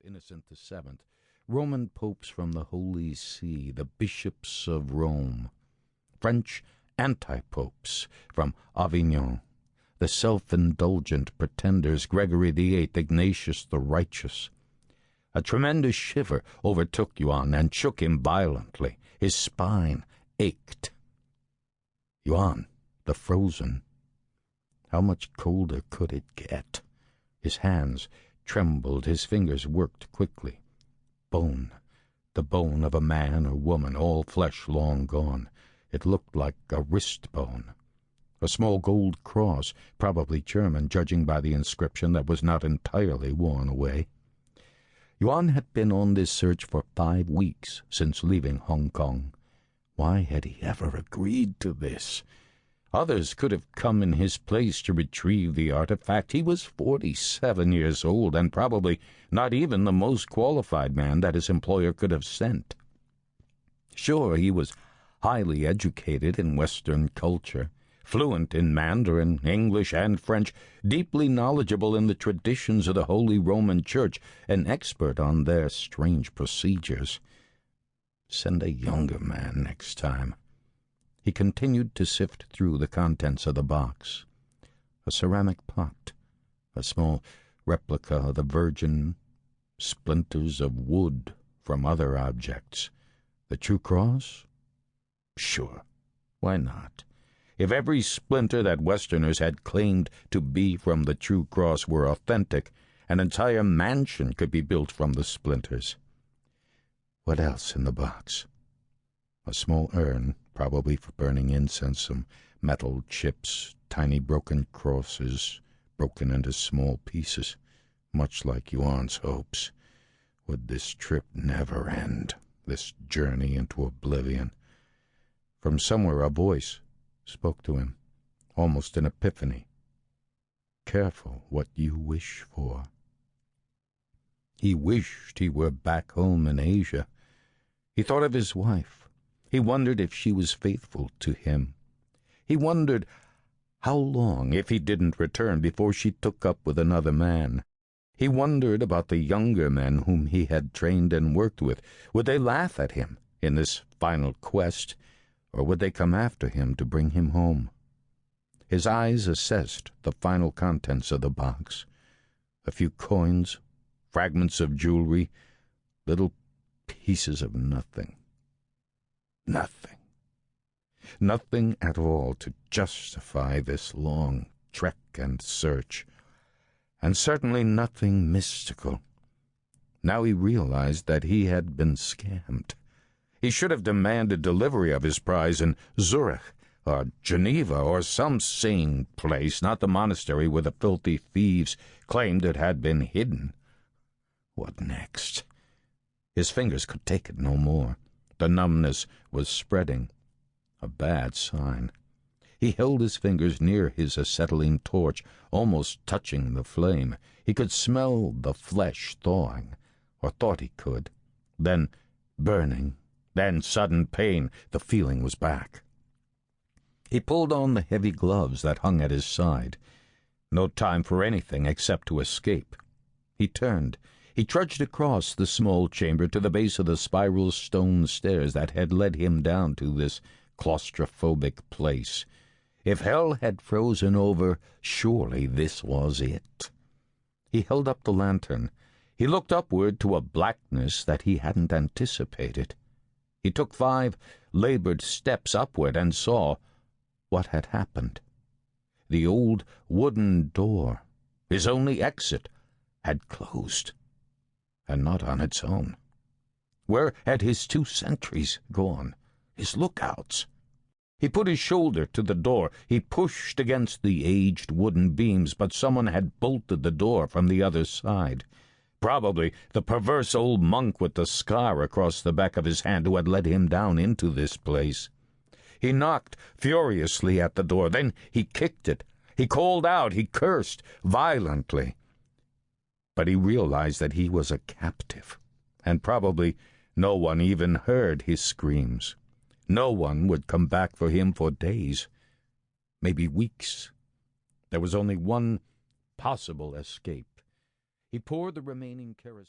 Innocent VII, Roman popes from the Holy See, the bishops of Rome, French anti-popes from Avignon, the self-indulgent pretenders Gregory VIII, Ignatius the Righteous. A tremendous shiver overtook Yuan and shook him violently. His spine ached. Yuan, the Frozen. How much colder could it get? His hands trembled, his fingers worked quickly. Bone, the bone of a man or woman, all flesh long gone. It looked like a wrist bone. A small gold cross, probably German, judging by the inscription that was not entirely worn away. Yuan had been on this search for 5 weeks since leaving Hong Kong. Why had he ever agreed to this? Others could have come in his place to retrieve the artifact. He was 47 years old and probably not even the most qualified man that his employer could have sent. Sure, he was highly educated in Western culture, fluent in Mandarin, English, and French, deeply knowledgeable in the traditions of the Holy Roman Church, an expert on their strange procedures. Send a younger man next time. He continued to sift through the contents of the box. A ceramic pot, a small replica of the Virgin, splinters of wood from other objects. The true cross? Sure, why not? If every splinter that Westerners had claimed to be from the true cross were authentic, an entire mansion could be built from the splinters. What else in the box? A small urn, probably for burning incense, some metal chips, tiny broken crosses, broken into small pieces, much like Yuan's hopes. Would this trip never end, this journey into oblivion? From somewhere a voice spoke to him, almost an epiphany. Careful what you wish for. He wished he were back home in Asia. He thought of his wife. He wondered if she was faithful to him. He wondered how long, if he didn't return, before she took up with another man. He wondered about the younger men whom he had trained and worked with. Would they laugh at him in this final quest, or would they come after him to bring him home? His eyes assessed the final contents of the box. A few coins, fragments of jewelry, little pieces of nothing. Nothing. Nothing at all to justify this long trek and search, and certainly nothing mystical. Now he realized that he had been scammed. He should have demanded delivery of his prize in Zurich or Geneva or some sane place, not the monastery where the filthy thieves claimed it had been hidden. What next? His fingers could take it no more. The numbness was spreading. A bad sign. He held his fingers near his acetylene torch, almost touching the flame. He could smell the flesh thawing, or thought he could. Then burning, then sudden pain. The feeling was back. He pulled on the heavy gloves that hung at his side. No time for anything except to escape. He turned. He trudged across the small chamber to the base of the spiral stone stairs that had led him down to this claustrophobic place. If hell had frozen over, surely this was it. He held up the lantern. He looked upward to a blackness that he hadn't anticipated. He took 5 labored steps upward and saw what had happened. The old wooden door, his only exit, had closed, and not on its own. Where had his 2 sentries gone, his lookouts? He put his shoulder to the door. He pushed against the aged wooden beams, but someone had bolted the door from the other side. Probably the perverse old monk with the scar across the back of his hand who had led him down into this place. He knocked furiously at the door. Then he kicked it. He called out. He cursed violently. But he realized that he was a captive, and probably no one even heard his screams. No one would come back for him for days, maybe weeks. There was only one possible escape. He poured the remaining kerosene